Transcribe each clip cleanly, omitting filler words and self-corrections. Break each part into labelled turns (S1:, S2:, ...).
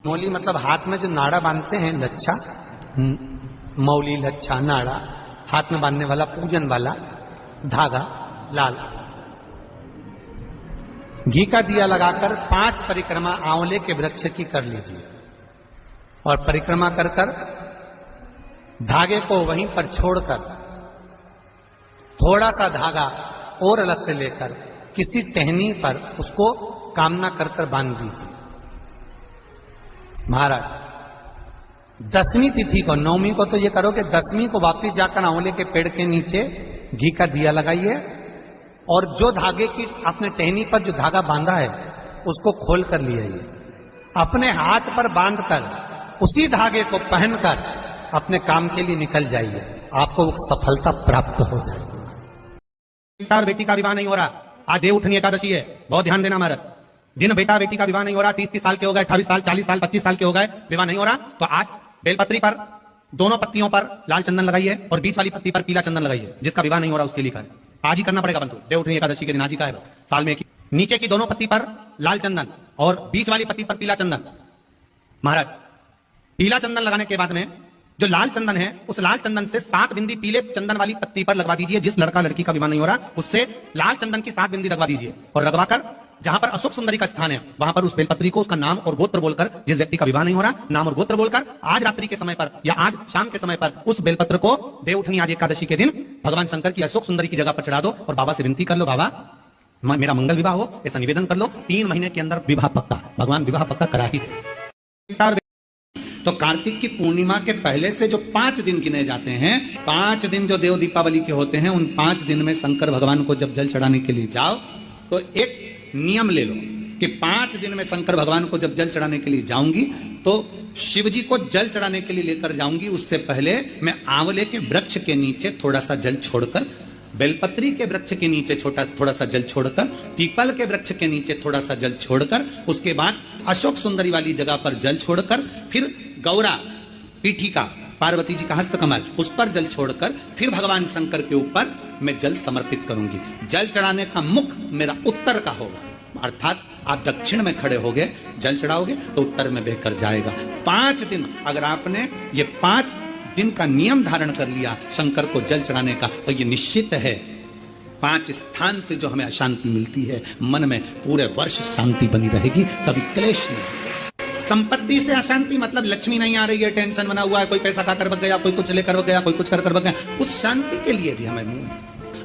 S1: मौली मतलब हाथ में जो नाड़ा बांधते हैं, लच्छा, मौली, लच्छा, नाड़ा, हाथ में बांधने वाला, पूजन वाला धागा लाल। घी का दिया लगाकर 5 परिक्रमा आंवले के वृक्ष की कर लीजिए और परिक्रमा कर कर धागे को वहीं पर छोड़कर थोड़ा सा धागा और अलग से लेकर किसी टहनी पर उसको कामना कर कर बांध दीजिए। महाराज 10वीं तिथि को, 9वीं को तो ये करो कि 10वीं को वापिस जाकर आंवले के पेड़ के नीचे घी का दिया लगाइए और जो धागे की आपने टहनी पर जो धागा बांधा है उसको खोल कर ले आइए, अपने हाथ पर बांधकर उसी धागे को पहनकर अपने काम के लिए निकल जाइए, आपको सफलता प्राप्त हो जाएगी।
S2: बेटी का विवाह नहीं हो रहा, आज देवउठनी एकादशी है, बहुत ध्यान देना महाराज। जिन बेटा बेटी का विवाह नहीं हो रहा, 30 साल के हो गए, 28 साल, 40 साल, 25 साल के हो गए, विवाह नहीं हो रहा, तो आज बेलपत्री पर दोनों पत्तियों पर लाल चंदन लगाइए और बीच वाली पत्ती पर पीला चंदन लगाइए। जिसका विवाह नहीं हो रहा उसके लिए आज ही करना पड़ेगा बंधु, देवउठनी एकादशी के दिन आज ही का है, साल में नीचे की दोनों पत्ती पर लाल चंदन और बीच वाली पत्ती पर पीला चंदन। महाराज पीला चंदन लगाने के बाद में जो लाल चंदन है, उस लाल चंदन से 7 बिंदी पीले चंदन वाली पत्ती पर लगवा दीजिए। जिस लड़का लड़की का विवाह नहीं हो रहा उससे लाल चंदन की 7 बिंदी लगवा दीजिए और लगवाकर जहां पर अशोक सुंदरी का स्थान है वहां पर उस बेलपत्री को उसका नाम और गोत्र बोलकर, जिस व्यक्ति का विवाह नहीं हो रहा, नाम और गोत्र बोलकर आज रात्रि के समय पर या आज शाम के समय पर उस बेलपत्र को देवउठनी आज एकादशी के दिन भगवान शंकर की अशोक सुंदरी की जगह पर चढ़ा दो और बाबा से विनती कर लो, बाबा मेरा मंगल विवाह हो, ऐसा निवेदन कर लो। 3 महीने के अंदर विवाह पक्का, भगवान विवाह पक्का करा ही दे।
S3: तो कार्तिक की पूर्णिमा के पहले से जो 5 दिन गिने जाते हैं, 5 दिन जो देव दीपावली के होते हैं, उन 5 दिन में शंकर भगवान को जब जल चढ़ाने के लिए जाओ तो एक नियम ले लो कि 5 दिन में शंकर भगवान को जब जल चढ़ाने के लिए जाऊंगी तो शिव जी को जल चढ़ाने के लिए लेकर जाऊंगी, उससे पहले मैं आंवले के वृक्ष के नीचे थोड़ा सा जल छोड़कर, बेलपत्री के वृक्ष के नीचे थोड़ा सा जल छोड़कर, पीपल के वृक्ष के नीचे थोड़ा सा जल छोड़कर, उसके बाद अशोक सुंदरी वाली जगह पर जल छोड़कर, फिर गौरा पीठिका पार्वती जी का हस्तकमल उस पर जल छोड़कर फिर भगवान शंकर के ऊपर मैं जल समर्पित करूंगी। जल चढ़ाने का मुख मेरा उत्तर का होगा, अर्थात आप दक्षिण में खड़े होगे जल चढ़ाओगे तो उत्तर में बहकर जाएगा। 5 दिन अगर आपने ये 5 दिन का नियम धारण कर लिया शंकर को जल चढ़ाने का, तो ये निश्चित है 5 स्थान से जो हमें अशांति मिलती है, मन में पूरे वर्ष शांति बनी रहेगी, कभी क्लेश नहीं। संपत्ति से अशांति मतलब लक्ष्मी नहीं आ रही है, टेंशन बना हुआ है, कोई पैसा खाकर बग गया, कोई कुछ लेकर बग गया, कोई कुछ कर बग गया, उस शांति के लिए भी हमें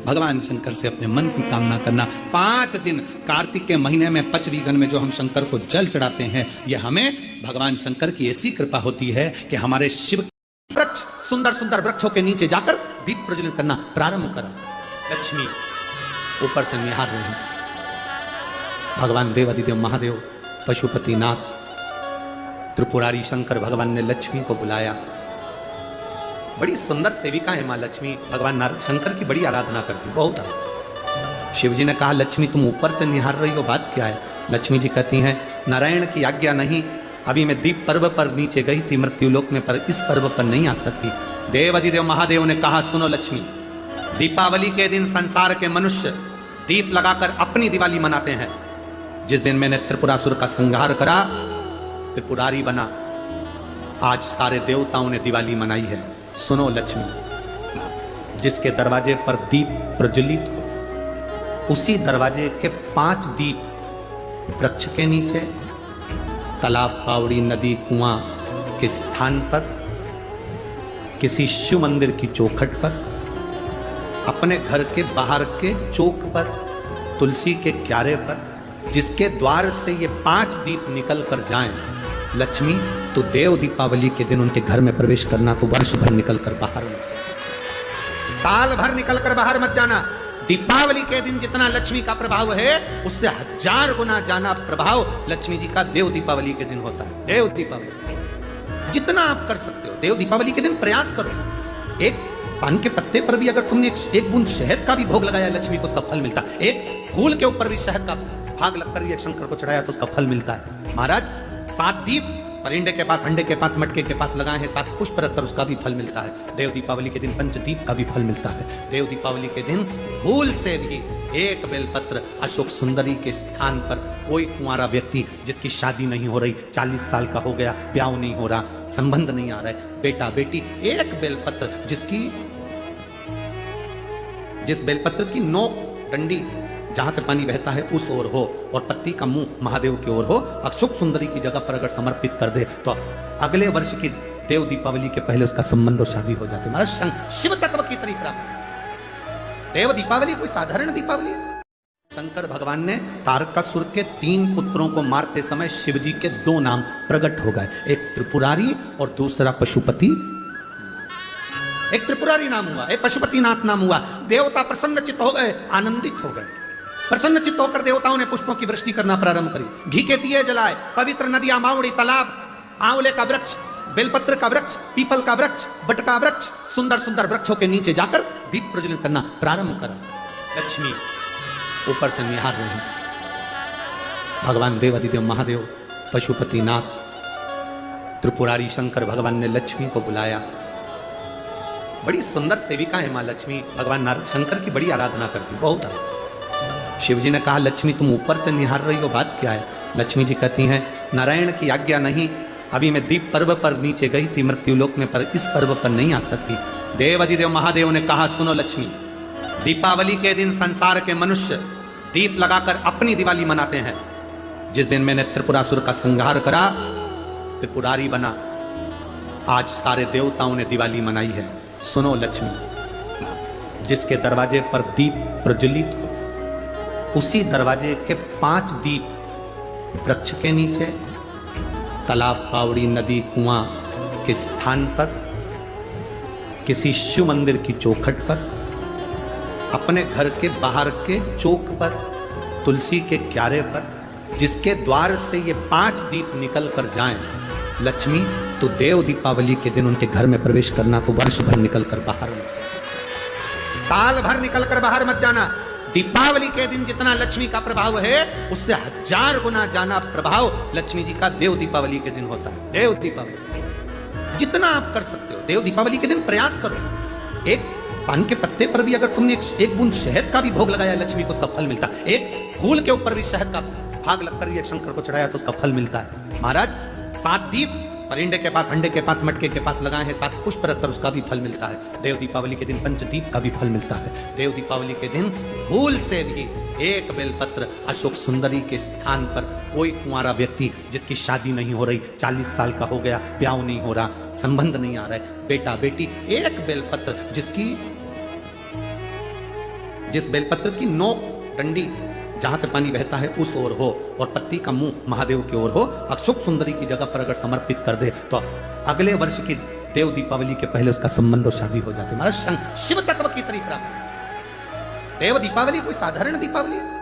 S3: भगवान शंकर से अपने मन की कामना करना। 5 दिन कार्तिक के महीने में पचरीगन में जो हम शंकर को जल चढ़ाते हैं, ये हमें भगवान शंकर की ऐसी कृपा होती है कि हमारे शिव वृक्ष, सुंदर सुंदर वृक्षों के नीचे जाकर दीप प्रज्वलित करना प्रारंभ करा। लक्ष्मी ऊपर से निहार रही, भगवान देवादिदेव महादेव पशुपतिनाथ त्रिपुरारी शंकर भगवान ने लक्ष्मी को बुलाया। बड़ी सुंदर सेविका है मां लक्ष्मी, भगवान शंकर की बड़ी आराधना करती, बहुत। शिव जी ने कहा लक्ष्मी तुम ऊपर से निहार रही हो, बात क्या है? लक्ष्मी जी कहती हैं नारायण की आज्ञा नहीं, अभी मैं दीप पर्व पर नीचे गई थी मृत्युलोक में, पर इस पर्व पर नहीं आ सकती। देवादिदेव महादेव ने कहा सुनो लक्ष्मी, दीपावली के दिन संसार के मनुष्य दीप लगाकर अपनी दिवाली मनाते हैं। जिस दिन मैंने त्रिपुरासुर का संहार करा, त्रिपुरारी बना, आज सारे देवताओं ने दिवाली मनाई है। सुनो लक्ष्मी, जिसके दरवाजे पर दीप प्रज्वलित हो, उसी दरवाजे के 5 दीप वृक्ष के नीचे, तालाब, पावड़ी, नदी, कुआं के स्थान पर, किसी शिव मंदिर की चौखट पर, अपने घर के बाहर के चौक पर, तुलसी के क्यारे पर, जिसके द्वार से ये 5 दीप निकल कर जाएं, लक्ष्मी तो देव दीपावली के दिन उनके घर में प्रवेश करना, तो वर्ष भर निकल कर बाहर मत जाना, साल भर निकल कर बाहर मत जाना। दीपावली के दिन जितना लक्ष्मी का प्रभाव है उससे 1000 गुना ज्यादा प्रभाव लक्ष्मी जी का देव दीपावली के दिन होता है। देव दीपावली जितना आप कर सकते हो, देव दीपावली के दिन प्रयास करो। एक पान के पत्ते पर भी अगर तुमने एक बूंद शहद का भी भोग लगाया, लक्ष्मी को उसका फल मिलता है। एक फूल के ऊपर भी शहद का भाग लगकर भी शंकर को चढ़ाया तो उसका फल मिलता है। महाराज 7 दीप परिंदे के पास, अंडे के पास, मटके के पास लगाए हैं, 7 पुष्प रखकर उसका भी फल मिलता है। देव दीपावली के दिन पंचदीप का भी फल मिलता है। देव दीपावली के दिन भूल से भी एक बेलपत्र अशोक सुंदरी के स्थान पर कोई कुंवारा व्यक्ति जिसकी शादी नहीं हो रही, 40 साल का हो गया, ब्याह नहीं हो रहा, संबंध नहीं आ रहा है, बेटा बेटी, एक बेलपत्र जिस बेलपत्र की नोक डंडी जहां से पानी बहता है उस ओर हो और पत्ती का मुंह महादेव की ओर हो, अशोक सुंदरी की जगह पर अगर समर्पित कर दे तो अगले वर्ष की देव दीपावली के पहले उसका संबंध और शादी हो जाती है। महाराज शिव तत्व की तरीका देव दीपावली कोई साधारण दीपावली है। शंकर भगवान ने तारकासुर के 3 पुत्रों को मारते समय शिव जी के 2 नाम प्रकट हो गए, एक त्रिपुरारी और दूसरा पशुपति। एक त्रिपुरारी नाम हुआ, एक पशुपतिनाथ नाम हुआ। देवता प्रसन्न चित्त हो गए, आनंदित हो गए। प्रसन्न चित्त होकर देवताओं ने पुष्पों की वृष्टि करना प्रारंभ करी, घी के दिए जलाए, पवित्र नदियां, मावड़ी, तालाब, आंवले का वृक्ष, बेलपत्र का वृक्ष, पीपल का वृक्ष, बट का वृक्ष, सुंदर सुंदर वृक्षों के नीचे जाकर दीप प्रज्वलित करना प्रारंभ करा। लक्ष्मी ऊपर से निहार रही। भगवान देव अधिदेव महादेव, पशुपतिनाथ, त्रिपुरारी शंकर भगवान ने लक्ष्मी को बुलाया। बड़ी सुंदर सेविका है मां लक्ष्मी, भगवान नारायण शंकर की बड़ी आराधना करती, बहुत। शिव जी ने कहा, लक्ष्मी तुम ऊपर से निहार रही हो, बात क्या है? लक्ष्मी जी कहती हैं, नारायण की आज्ञा नहीं, अभी मैं दीप पर्व पर नीचे गई थी मृत्युलोक में, पर इस पर्व पर नहीं आ सकती। देव अधिदेव महादेव ने कहा, सुनो लक्ष्मी, दीपावली के दिन संसार के मनुष्य दीप लगाकर अपनी दिवाली मनाते हैं। जिस दिन मैंने त्रिपुरासुर का संहार करा, त्रिपुरारी बना, आज सारे देवताओं ने दिवाली मनाई है। सुनो लक्ष्मी, जिसके दरवाजे पर दीप प्रज्वलित हो, उसी दरवाजे के 5 दीप वृक्ष के नीचे, तालाब, पावड़ी, नदी, कुआं के स्थान पर, किसी शिव मंदिर की चौखट पर, अपने घर के बाहर के चौक पर, तुलसी के क्यारे पर, जिसके द्वार से ये 5 दीप निकल कर जाएं, लक्ष्मी तो देव दीपावली के दिन उनके घर में प्रवेश करना, तो वर्ष भर निकल कर बाहर मत जाना, साल भर निकल कर बाहर मत जाना। दीपावली के दिन जितना लक्ष्मी का प्रभाव है, उससे 1000 गुना जाना प्रभाव लक्ष्मी जी का देव दीपावली के दिन होता है। देव दीपावली जितना आप कर सकते हो, देव दीपावली के दिन प्रयास करो। एक पान के पत्ते पर भी अगर तुमने एक बूंद शहद का भी भोग लगाया, लक्ष्मी को उसका फल मिलता है। एक फूल के ऊपर भी शहद का भाग लगकर ये शंकर को चढ़ाया तो उसका फल मिलता है। महाराज 7 दीप परिंदे के पास, अंडे के पास, मटके के पास लगाए हैं, 7 पुष्प रखकर उसका भी फल मिलता है। देव दीपावली के दिन पंचदीप का भी फल मिलता है। देव दीपावली के दिन भूल से भी एक बेलपत्र अशोक सुंदरी के स्थान पर कोई कुंवारा व्यक्ति जिसकी शादी नहीं हो रही, 40 साल का हो गया, ब्याह नहीं हो रहा, संबंध नहीं आ रहा है, बेटा बेटी, एक बेलपत्र जिस बेलपत्र की नोक डंडी जहां से पानी बहता है उस ओर हो और पत्ती का मुंह महादेव की ओर हो, अशोक सुंदरी की जगह पर अगर समर्पित कर दे तो अगले वर्ष की देव दीपावली के पहले उसका संबंध और शादी हो जाती है। महाराज शिव तत्व की तरीका देव दीपावली कोई साधारण दीपावली है।